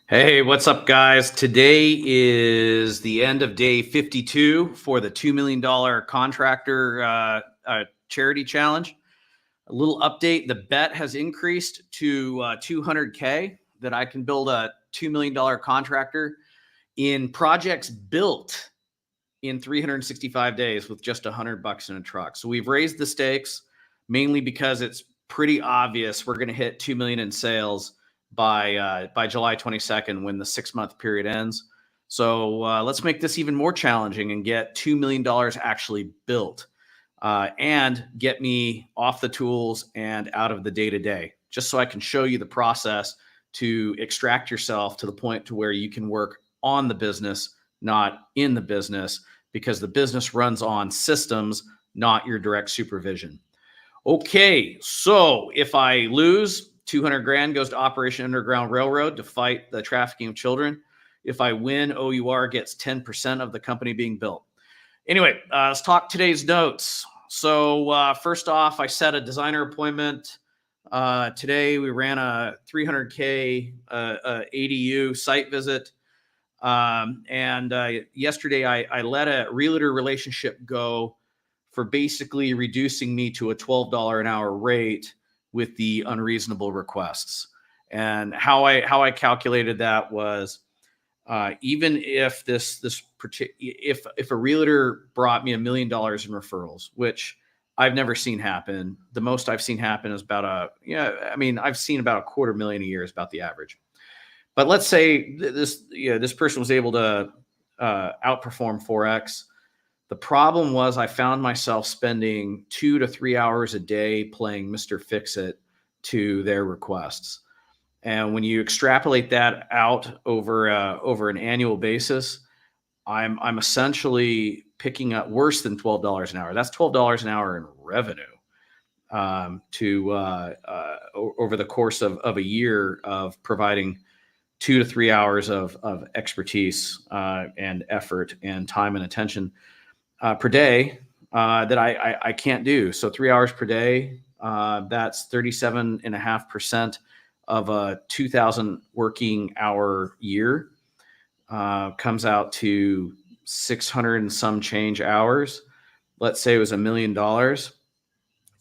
Hey, what's up, guys? Today is the end of day 52 for the $2 million contractor charity challenge. A little update, the bet has increased to $200K that I can build a $2 million contractor in projects built in 365 days with just $100 in a truck. So we've raised the stakes mainly because it's pretty obvious we're going to hit 2 million in sales by July 22nd when the 6-month period ends. So let's make this even more challenging and get $2 million actually built and get me off the tools and out of the day-to-day, just so I can show you the process to extract yourself to the point to where you can work on the business, not in the business, because the business runs on systems, not your direct supervision. Okay, so if I lose, 200 grand goes to Operation Underground Railroad to fight the trafficking of children. If I win, O.U.R gets 10% of the company being built. Anyway, let's talk today's notes. So first off, I set a designer appointment. Today we ran a 300K ADU site visit. Yesterday I let a realtor relationship go for basically reducing me to a $12 an hour rate with the unreasonable requests. And how I calculated that was even if if a realtor brought me $1 million in referrals, which I've never seen happen, the most I've seen happen is about I've seen about $250,000 a year is about the average. But let's say this person was able to outperform 4x. The problem was I found myself spending 2 to 3 hours a day playing Mr. Fix-It to their requests. And when you extrapolate that out over an annual basis, I'm essentially picking up worse than $12 an hour. That's $12 an hour in revenue over the course of a year of providing 2 to 3 hours of expertise and effort and time and attention per day that I can't do. So 3 hours per day, that's 37.5% of a 2,000 working hour year, comes out to 600 and some change hours. Let's say it was $1 million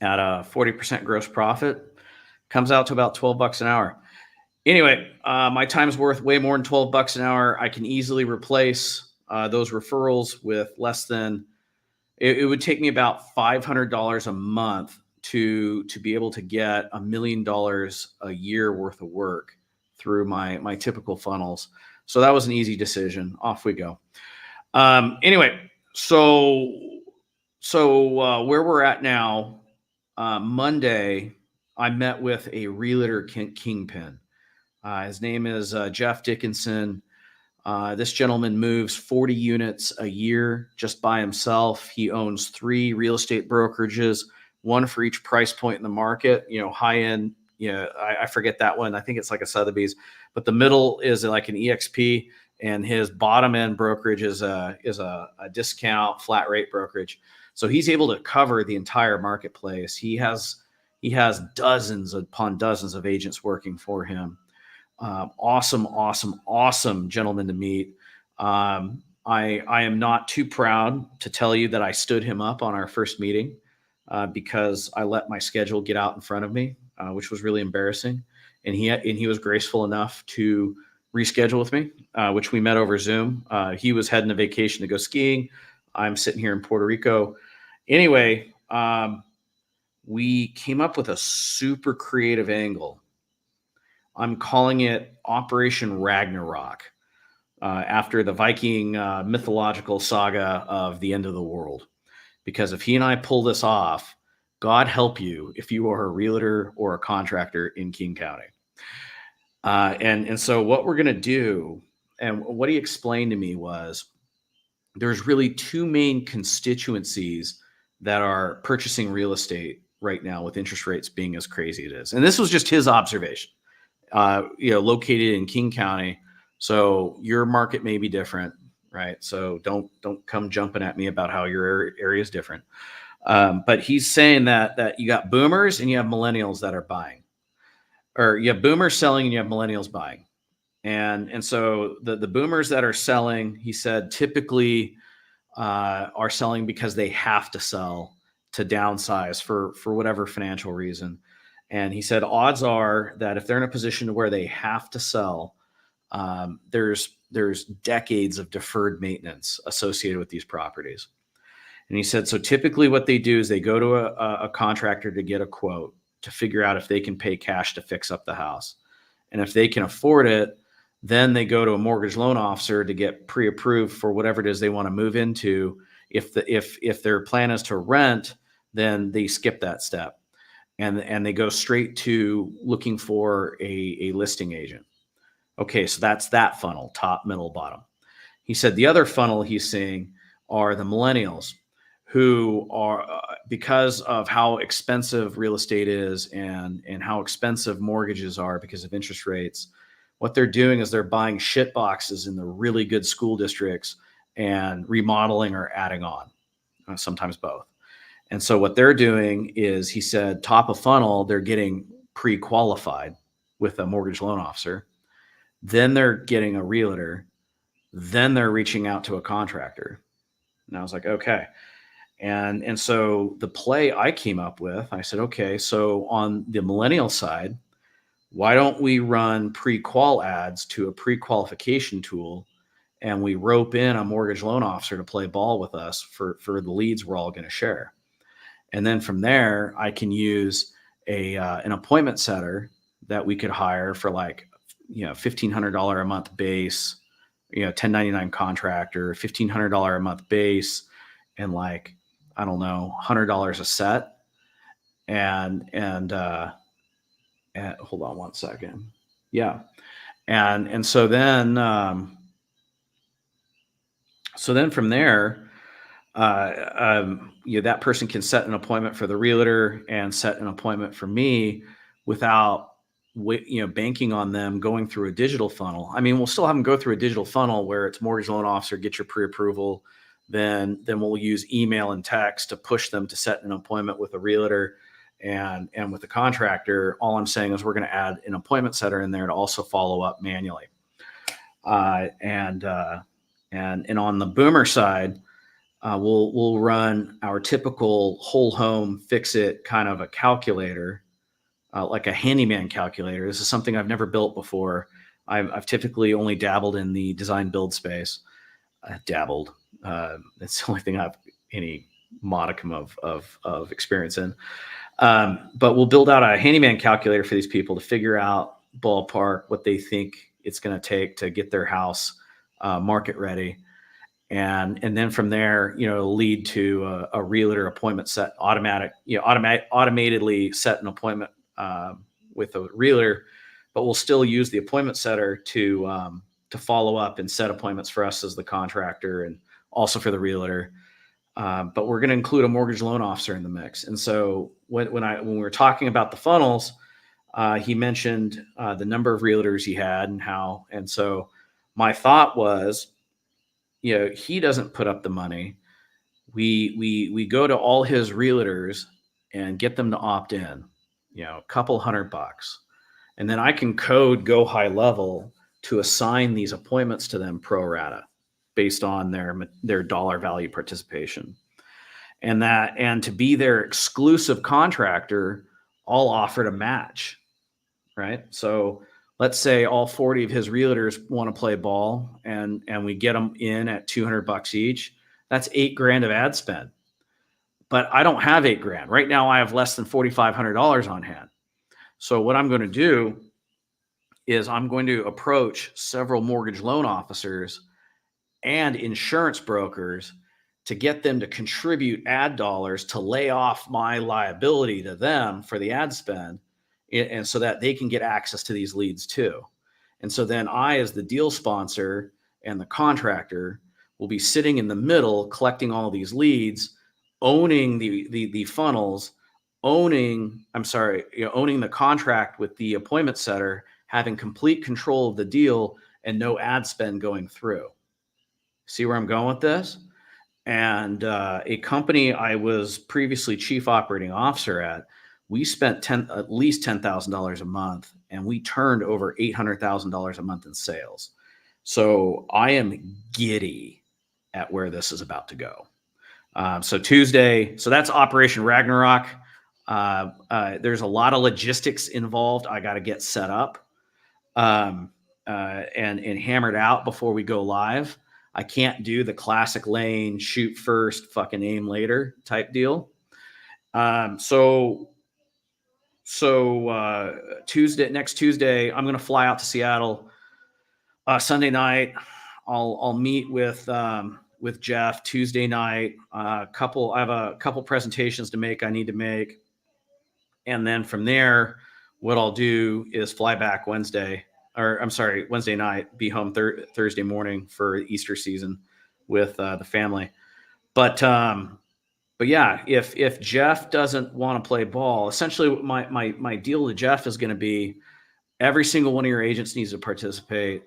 at a 40% gross profit, comes out to about $12 an hour. Anyway, my time's worth way more than $12 an hour. I can easily replace those referrals with less than, it would take me about $500 a month to be able to get $1 million a year worth of work through my typical funnels. So that was an easy decision. Off we go. Anyway, so where we're at now, Monday, I met with a realtor kingpin. His name is Jeff Dickinson. This gentleman moves 40 units a year just by himself. He owns 3 real estate brokerages, one for each price point in the market. High end. I forget that one. I think it's like a Sotheby's, but the middle is like an EXP, and his bottom end brokerage is a discount flat rate brokerage. So he's able to cover the entire marketplace. He has dozens upon dozens of agents working for him. Awesome gentleman to meet. I am not too proud to tell you that I stood him up on our first meeting because I let my schedule get out in front of me, which was really embarrassing. And he was graceful enough to reschedule with me, which we met over Zoom. He was heading to vacation to go skiing. I'm sitting here in Puerto Rico. Anyway, we came up with a super creative angle. I'm calling it Operation Ragnarok, after the Viking mythological saga of the end of the world. Because if he and I pull this off, God help you if you are a realtor or a contractor in King County. And so what we're going to do, and what he explained to me was, there's really 2 main constituencies that are purchasing real estate right now with interest rates being as crazy as it is. And this was just his observation. Located in King County. So your market may be different, right? So don't come jumping at me about how your area is different. But he's saying that you got boomers and you have millennials that are buying, or you have boomers selling and you have millennials buying. And so the boomers that are selling, he said, typically are selling because they have to sell to downsize for whatever financial reason. And he said odds are that if they're in a position where they have to sell, there's decades of deferred maintenance associated with these properties. And he said, so typically what they do is they go to a contractor to get a quote to figure out if they can pay cash to fix up the house. And if they can afford it, then they go to a mortgage loan officer to get pre-approved for whatever it is they want to move into. If their plan is to rent, then they skip that step and they go straight to looking for a listing agent. Okay, so that's that funnel, top, middle, bottom. He said the other funnel he's seeing are the millennials who are, because of how expensive real estate is and how expensive mortgages are because of interest rates, what they're doing is they're buying shit boxes in the really good school districts and remodeling or adding on, sometimes both. And so what they're doing is, he said, top of funnel, they're getting pre-qualified with a mortgage loan officer. Then they're getting a realtor. Then they're reaching out to a contractor. And I was like, okay. And so the play I came up with, I said, okay, so on the millennial side, why don't we run pre-qual ads to a pre-qualification tool, and we rope in a mortgage loan officer to play ball with us for the leads we're all going to share. And then from there, I can use an appointment setter that we could hire for like, $1,500 a month base, 1099 contractor, $1,500 a month base, and like, I don't know, $100 a set. And hold on one second. Yeah. And so then from there, that person can set an appointment for the realtor and set an appointment for me without banking on them going through a digital funnel. I mean, we'll still have them go through a digital funnel where it's mortgage loan officer, get your pre-approval. Then we'll use email and text to push them to set an appointment with a realtor and with the contractor. All I'm saying is we're going to add an appointment setter in there to also follow up manually. And on the boomer side, we'll run our typical whole home fix it kind of a calculator, like a handyman calculator. This is something I've never built before. I've typically only dabbled in the design build space. Dabbled. It's the only thing I have any modicum of experience in. But we'll build out a handyman calculator for these people to figure out ballpark what they think it's going to take to get their house market ready. And then from there, lead to a realtor appointment set, automatically set an appointment with a realtor, but we'll still use the appointment setter to follow up and set appointments for us as the contractor and also for the realtor. But we're going to include a mortgage loan officer in the mix. And so when we were talking about the funnels, he mentioned the number of realtors he had and so my thought was, he doesn't put up the money. We go to all his realtors and get them to opt in, a couple $100, and then I can code go high level to assign these appointments to them pro rata based on their dollar value participation. And to be their exclusive contractor, I'll offer to match, right? So let's say all 40 of his realtors want to play ball and we get them in at $200 each. That's $8,000 of ad spend. But I don't have $8,000. Right now I have less than $4,500 on hand. So what I'm going to do is I'm going to approach several mortgage loan officers and insurance brokers to get them to contribute ad dollars to lay off my liability to them for the ad spend, and so that they can get access to these leads too. And so then I, as the deal sponsor and the contractor, will be sitting in the middle, collecting all these leads, owning the funnels, owning the contract with the appointment setter, having complete control of the deal and no ad spend going through. See where I'm going with this? And a company I was previously chief operating officer at we spent at least $10,000 a month, and we turned over $800,000 a month in sales. So I am giddy at where this is about to go. So Tuesday, so that's Operation Ragnarok. There's a lot of logistics involved. I got to get set up and hammered out before we go live. I can't do the classic lane, shoot first, fucking aim later type deal. So next Tuesday, I'm going to fly out to Seattle. Sunday night, I'll meet with Jeff. Tuesday night, I have a couple presentations to make. I need to make, and then from there, what I'll do is fly back Wednesday night, be home Thursday morning for Easter season with the family. But yeah, if Jeff doesn't want to play ball, essentially my deal to Jeff is going to be every single one of your agents needs to participate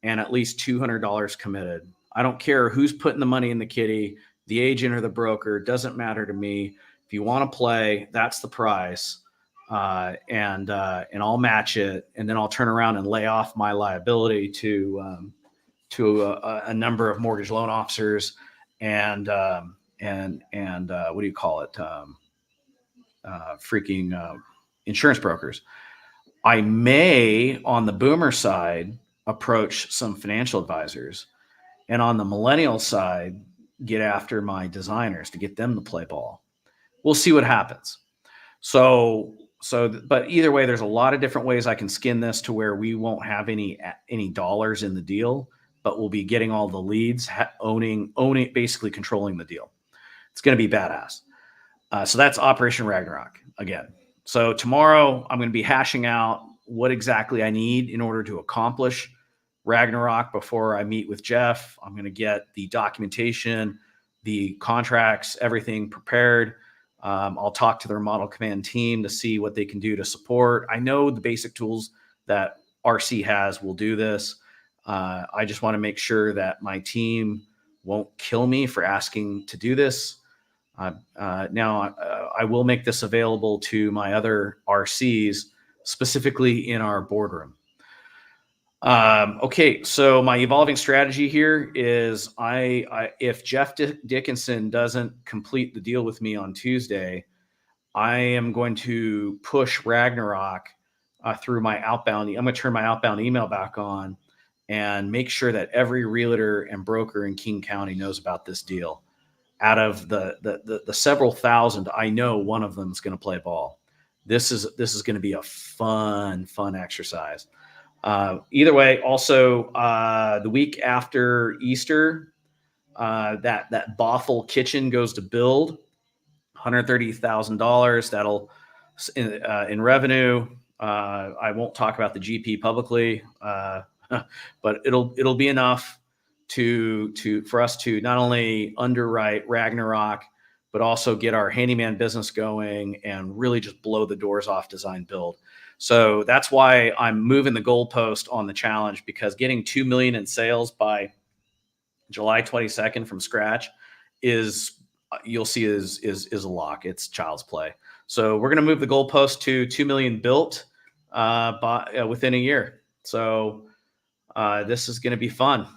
and at least $200 committed. I don't care who's putting the money in the kitty, the agent or the broker, doesn't matter to me. If you want to play, that's the price. And I'll match it, and then I'll turn around and lay off my liability to a number of mortgage loan officers and what do you call it? Insurance brokers. I may, on the boomer side, approach some financial advisors, and on the millennial side, get after my designers to get them to play ball. We'll see what happens. But either way, there's a lot of different ways I can skin this to where we won't have any dollars in the deal, but we'll be getting all the leads, owning, basically controlling the deal. It's going to be badass. So that's Operation Ragnarok again. So tomorrow I'm going to be hashing out what exactly I need in order to accomplish Ragnarok before I meet with Jeff. I'm going to get the documentation, the contracts, everything prepared. I'll talk to their model command team to see what they can do to support. I know the basic tools that RC has will do this. I just want to make sure that my team won't kill me for asking to do this. Now, I will make this available to my other RCs, specifically in our boardroom. Okay, so my evolving strategy here is if Jeff Dickinson doesn't complete the deal with me on Tuesday, I am going to push Ragnarok through my outbound. I'm going to turn my outbound email back on and make sure that every realtor and broker in King County knows about this deal. Out of the several thousand, I know one of them is going to play ball. This is going to be a fun exercise. Either way, also the week after Easter, that Bothell kitchen goes to build, $130,000. That'll in revenue. I won't talk about the GP publicly, but it'll be enough for us to not only underwrite Ragnarok, but also get our handyman business going and really just blow the doors off design build. So that's why I'm moving the goalpost on the challenge, because getting 2 million in sales by July 22nd from scratch you'll see is a lock. It's child's play. So we're going to move the goalpost to 2 million built within a year. So this is going to be fun.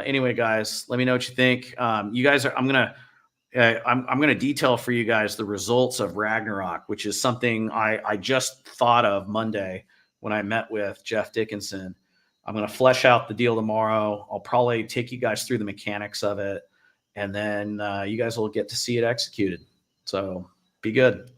Anyway, guys, let me know what you think. You guys I'm going to detail for you guys the results of Ragnarok, which is something I just thought of Monday when I met with Jeff Dickinson. I'm going to flesh out the deal tomorrow. I'll probably take you guys through the mechanics of it, and then you guys will get to see it executed. So be good.